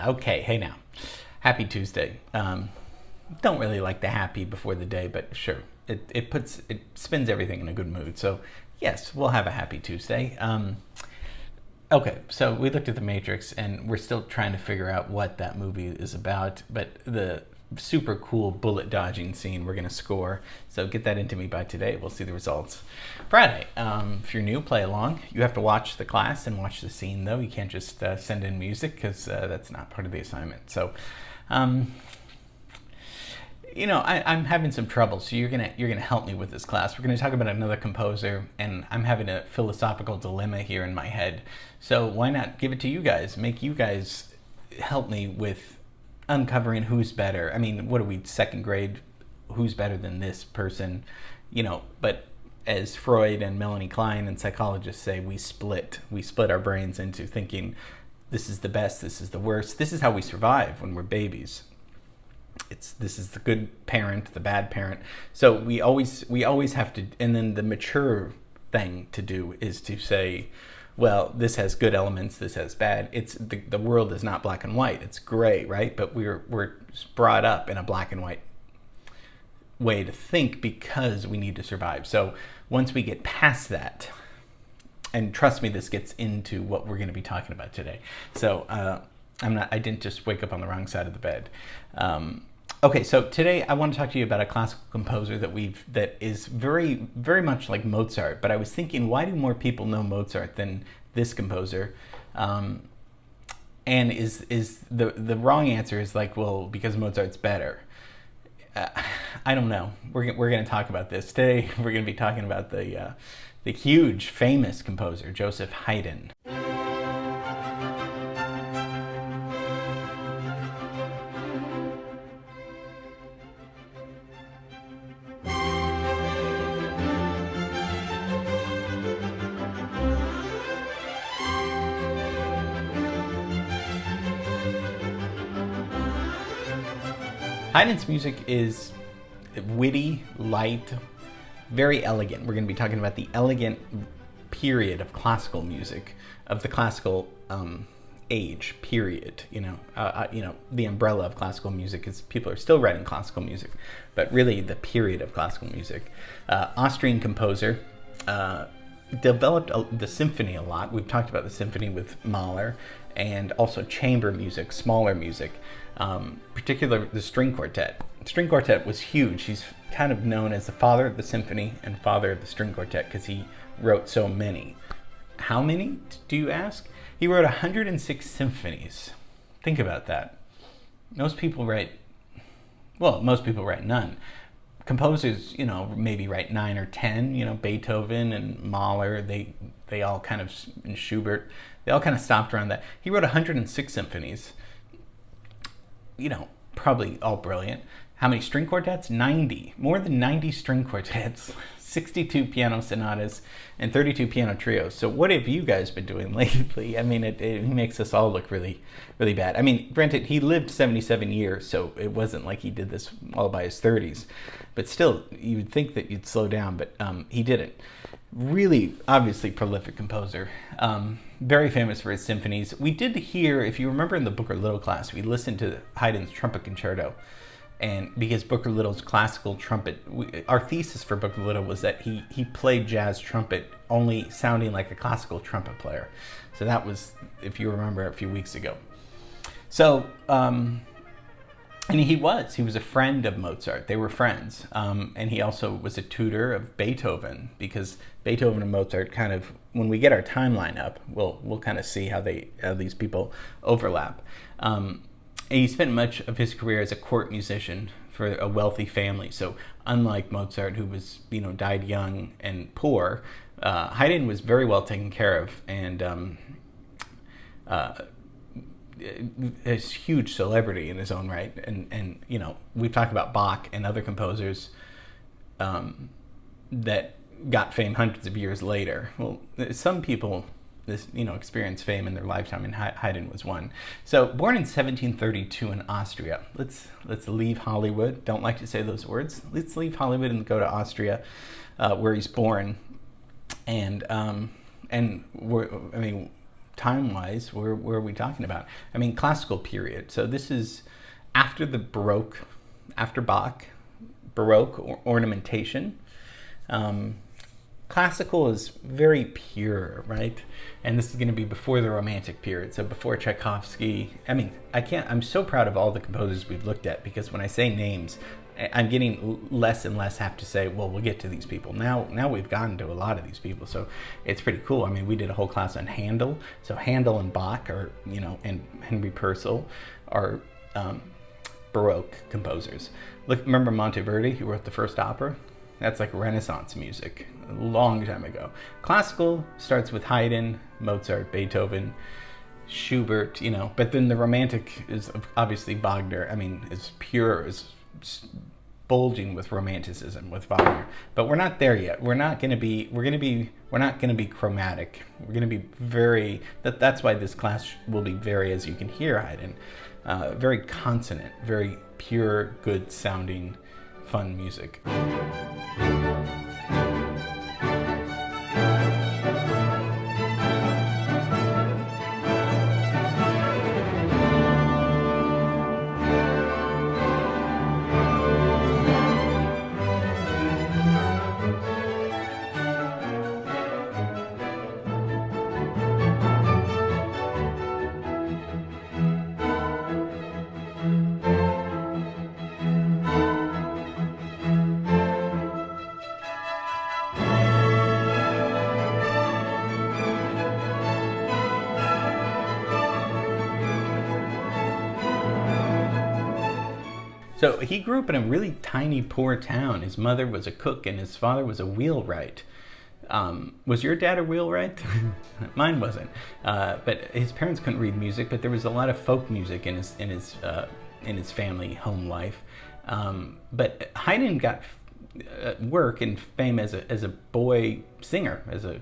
Okay, hey now. Happy Tuesday. Don't really like the happy before the day, but sure. It spins everything in a good mood. So yes, we'll have a happy Tuesday. Okay, so we looked at The Matrix and we're still trying to figure out what that movie is about, but the super cool bullet dodging scene we're going to score. So get that into me by today. We'll see the results Friday. If you're new, play along. You have to watch the class and watch the scene, though. You can't just send in music because that's not part of the assignment. So, I'm having some trouble. So you're gonna help me with this class. We're gonna talk about another composer, and I'm having a philosophical dilemma here in my head. So why not give it to you guys? Make you guys help me with uncovering who's better. I mean, what are we, second grade? Who's better than this person? But as Freud and Melanie Klein and psychologists say, we split our brains into thinking this is the best, this is the worst. This is how we survive when we're babies. This is the good parent, the bad parent. So we always have to, and then the mature thing to do is to say, well, this has good elements, this has bad. It's the world is not black and white, it's gray, right? But we're brought up in a black and white way to think because we need to survive. So once we get past that, and trust me, this gets into what we're going to be talking about today. So I didn't just wake up on the wrong side of the bed. Okay, so today I want to talk to you about a classical composer that is very, very much like Mozart. But I was thinking, why do more people know Mozart than this composer? And is the wrong answer is like, well, because Mozart's better. I don't know. We're going to talk about this today. We're going to be talking about the huge, famous composer Joseph Haydn. Haydn's music is witty, light, very elegant. We're going to be talking about the elegant period of classical music, of the classical age period. The umbrella of classical music is people are still writing classical music, but really the period of classical music. Austrian composer, developed the symphony a lot. We've talked about the symphony with Mahler, and also chamber music, smaller music. Particularly the string quartet. The string quartet was huge. He's kind of known as the father of the symphony and father of the string quartet because he wrote so many. How many, do you ask? He wrote 106 symphonies. Think about that. Most people write none. Composers, maybe write 9 or 10. Beethoven and Mahler, they all kind of, and Schubert, they all kind of stopped around that. He wrote 106 symphonies. Probably all brilliant. How many string quartets? 90. More than 90 string quartets, 62 piano sonatas, and 32 piano trios. So what have you guys been doing lately? I mean, it makes us all look really, really bad. I mean, granted, he lived 77 years, so it wasn't like he did this all by his 30s. But still, you would think that you'd slow down, but he didn't. Really, obviously prolific composer. Very famous for his symphonies. We did hear, if you remember in the Booker Little class, we listened to Haydn's trumpet concerto. And because Booker Little's classical trumpet, our thesis for Booker Little was that he played jazz trumpet only sounding like a classical trumpet player. So that was, if you remember, a few weeks ago. So, and he was a friend of Mozart. They were friends. And he also was a tutor of Beethoven, because Beethoven and Mozart kind of, when we get our timeline up, we'll kind of see how these people overlap. He spent much of his career as a court musician for a wealthy family. So unlike Mozart, who was, died young and poor, Haydn was very well taken care of, and a huge celebrity in his own right. And we've talked about Bach and other composers that got fame hundreds of years later. Well, some people experience fame in their lifetime, and Haydn was one. So, born in 1732 in Austria. Let's leave Hollywood. Don't like to say those words. Let's leave Hollywood and go to Austria, where he's born. And time-wise, where are we talking about? I mean, classical period. So this is after the Baroque, after Bach, Baroque ornamentation. Classical is very pure, right? And this is going to be before the Romantic period, so before Tchaikovsky. I mean, I'm so proud of all the composers we've looked at, because when I say names, I'm getting less and less have to say, well, we'll get to these people. Now we've gotten to a lot of these people, so it's pretty cool. I mean, we did a whole class on Handel. So Handel and Bach are, and Henry Purcell are Baroque composers. Remember Monteverdi, who wrote the first opera? That's like Renaissance music, a long time ago. Classical starts with Haydn, Mozart, Beethoven, Schubert, but then the Romantic is obviously Wagner. I mean, is pure, is bulging with romanticism with Wagner. But we're not there yet. We're not going to be chromatic. We're going to be very, that's why this class will be very, as you can hear, Haydn, very consonant, very pure, good sounding, fun music. So he grew up in a really tiny, poor town. His mother was a cook and his father was a wheelwright. Was your dad a wheelwright? Mine wasn't. But his parents couldn't read music, but there was a lot of folk music in his family home life. But Haydn got work and fame as a boy singer, as a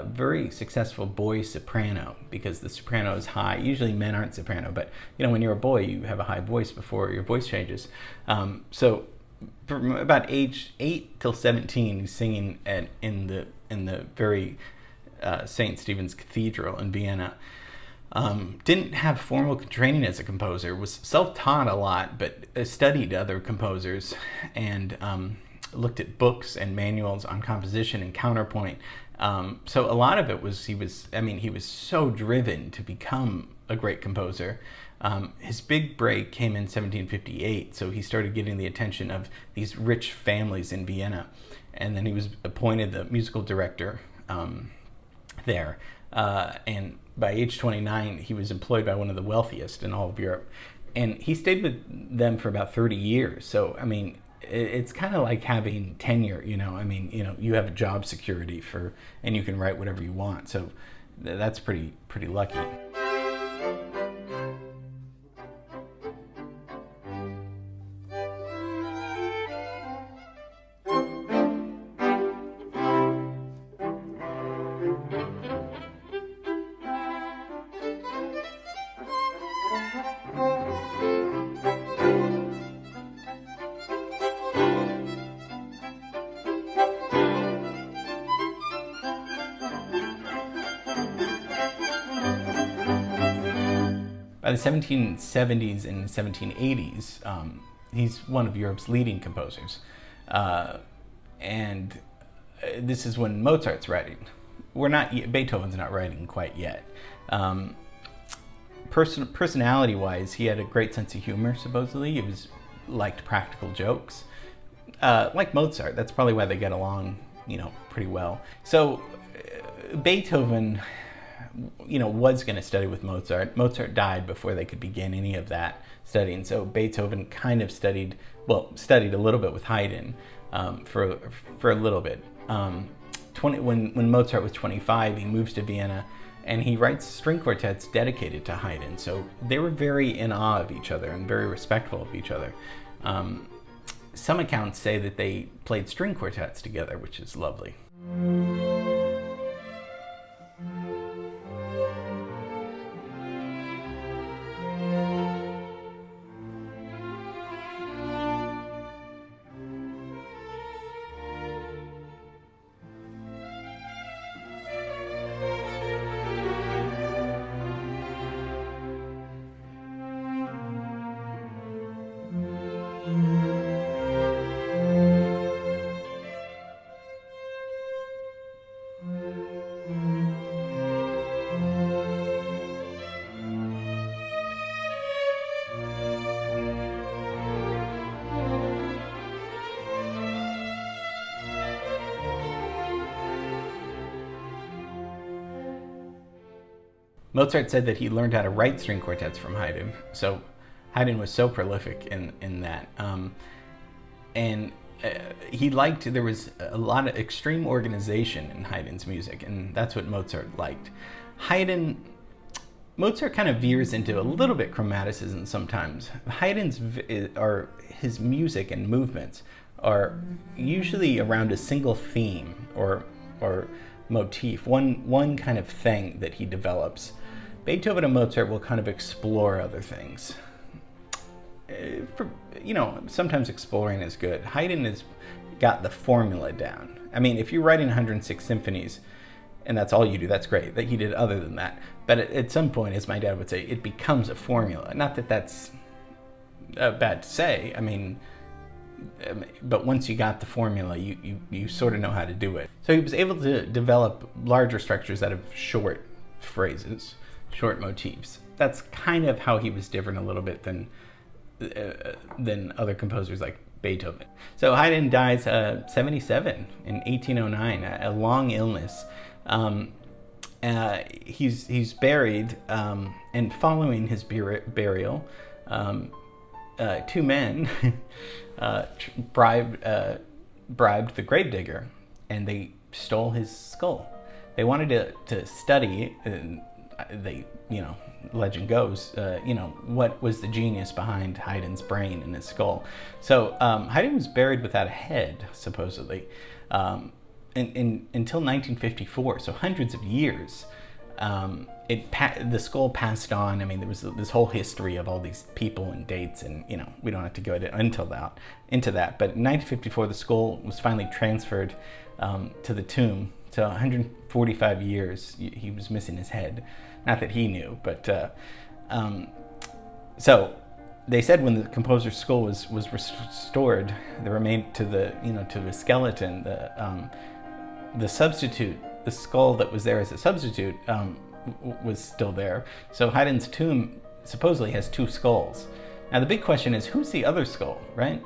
very successful boy soprano, because the soprano is high. Usually men aren't soprano, but when you're a boy, you have a high voice before your voice changes. So from about age 8 till 17, he's singing in the very St. Stephen's Cathedral in Vienna. Didn't have formal training as a composer, was self-taught a lot, but studied other composers and looked at books and manuals on composition and counterpoint. So a lot of it was he was so driven to become a great composer. His big break came in 1758, so he started getting the attention of these rich families in Vienna, and then he was appointed the musical director there. And by age 29, he was employed by one of the wealthiest in all of Europe, and he stayed with them for about 30 years. So it's kind of like having tenure, you have a job security and you can write whatever you want. So that's pretty lucky. By the 1770s and 1780s, he's one of Europe's leading composers. And this is when Mozart's writing. Beethoven's not writing quite yet. Personality-wise, he had a great sense of humor, supposedly. He liked practical jokes. Like Mozart, that's probably why they get along, pretty well. So Beethoven was going to study with Mozart. Mozart died before they could begin any of that studying. So Beethoven kind of studied a little bit with Haydn for a little bit. When Mozart was 25, he moves to Vienna and he writes string quartets dedicated to Haydn. So they were very in awe of each other and very respectful of each other. Some accounts say that they played string quartets together, which is lovely. Mozart said that he learned how to write string quartets from Haydn. So Haydn was so prolific in that. And he liked, there was a lot of extreme organization in Haydn's music, and that's what Mozart liked. Mozart kind of veers into a little bit chromaticism sometimes. His music and movements are usually around a single theme or motif, one kind of thing that he develops. Beethoven and Mozart will kind of explore other things. Sometimes exploring is good. Haydn has got the formula down. I mean, if you're writing 106 symphonies and that's all you do, that's great. That he did other than that. But at some point, as my dad would say, it becomes a formula. Not that that's bad to say. I mean, but once you got the formula, you sort of know how to do it. So he was able to develop larger structures out of short phrases, short motifs. That's kind of how he was different a little bit than other composers like Beethoven. So Haydn dies 77 in 1809, a long illness. He's buried, and following his burial, two men bribed the gravedigger, and they stole his skull. They wanted to study, and legend goes, what was the genius behind Haydn's brain and his skull. So Haydn was buried without a head, supposedly, until 1954, so hundreds of years. The skull passed on. I mean, there was this whole history of all these people and dates, and we don't have to go into that. But in 1954, the skull was finally transferred to the tomb. So 145 years he was missing his head. Not that he knew, but so they said when the composer's skull was restored, the remained to the skeleton, the substitute, the skull that was there as a substitute, was still there. So Haydn's tomb supposedly has two skulls. Now the big question is, who's the other skull, right?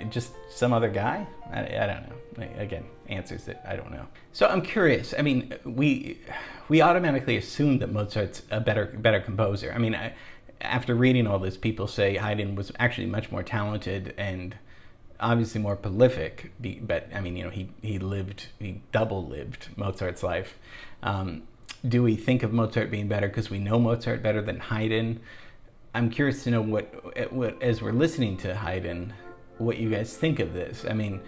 Just some other guy? I don't know. Again, answers that I don't know. So I'm curious. I mean, we automatically assume that Mozart's a better composer. I mean, after reading all this, people say Haydn was actually much more talented and obviously more prolific. But I mean, he double-lived Mozart's life. Do we think of Mozart being better because we know Mozart better than Haydn? I'm curious to know what as we're listening to Haydn, what you guys think of this. I mean,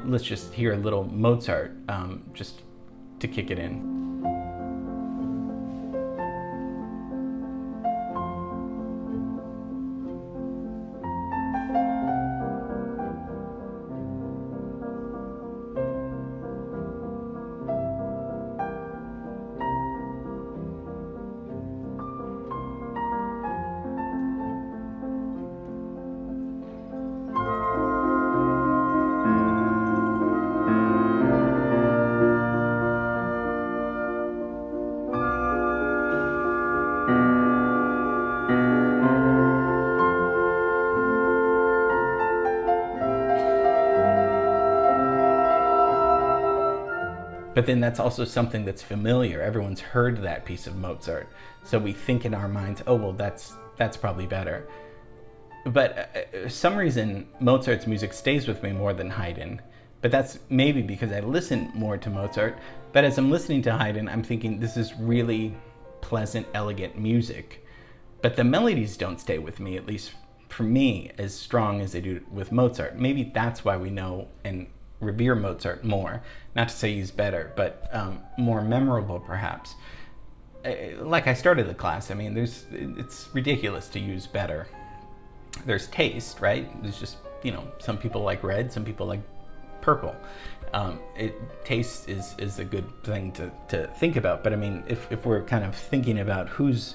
let's just hear a little Mozart just to kick it in. But then that's also something that's familiar. Everyone's heard that piece of Mozart. So we think in our minds, oh, well, that's probably better. But some reason Mozart's music stays with me more than Haydn. But that's maybe because I listen more to Mozart. But as I'm listening to Haydn, I'm thinking this is really pleasant, elegant music. But the melodies don't stay with me, at least for me, as strong as they do with Mozart. Maybe that's why we know and revere Mozart more. Not to say he's better, but more memorable perhaps. Like I started the class, I mean, it's ridiculous to use better. There's taste, right? There's just, some people like red, some people like purple. Taste is a good thing to think about, but I mean, if we're kind of thinking about who's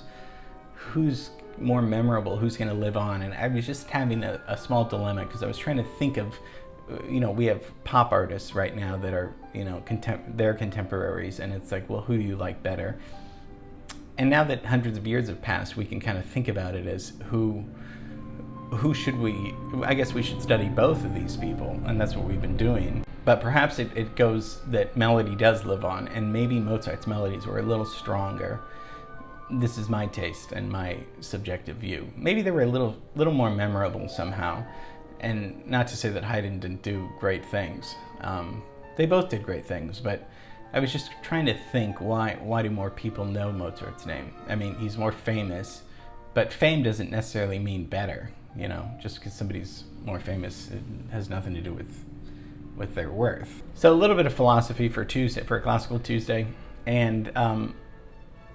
more memorable, who's going to live on, and I was just having a small dilemma because I was trying to think of, we have pop artists right now that are, their contemporaries, and it's like, well, who do you like better? And now that hundreds of years have passed, we can kind of think about it as who should we, I guess we should study both of these people, and that's what we've been doing. But perhaps it goes that melody does live on, and maybe Mozart's melodies were a little stronger. this is my taste and my subjective view. Maybe they were a little more memorable somehow, and not to say that Haydn didn't do great things. They both did great things, but I was just trying to think, why do more people know Mozart's name? I mean, he's more famous, but fame doesn't necessarily mean better, you know, just because somebody's more famous, it has nothing to do with their worth. So a little bit of philosophy for Tuesday, for a Classical Tuesday, and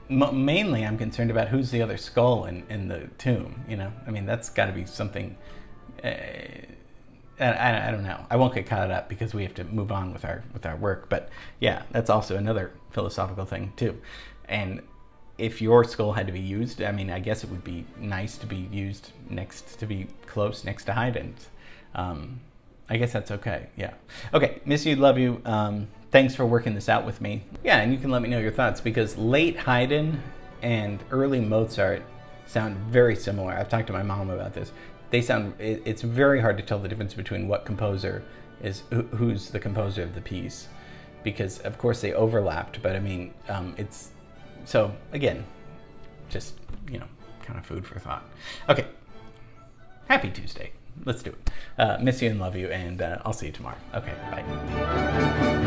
mainly I'm concerned about who's the other skull in the tomb, you know? I mean, that's got to be something, I don't know. I won't get caught up because we have to move on with our work, but yeah, that's also another philosophical thing too. And if your skull had to be used, I mean, I guess it would be nice to be used to be close next to Haydn's. I guess that's okay, yeah. Okay, miss you, love you. Thanks for working this out with me. Yeah, and you can let me know your thoughts, because late Haydn and early Mozart sound very similar. I've talked to my mom about this. It's very hard to tell the difference between what composer who's the composer of the piece, because of course they overlapped, but I mean, so again, just, you know, kind of food for thought. Okay, happy Tuesday. Let's do it. Miss you and love you, and I'll see you tomorrow. Okay, bye.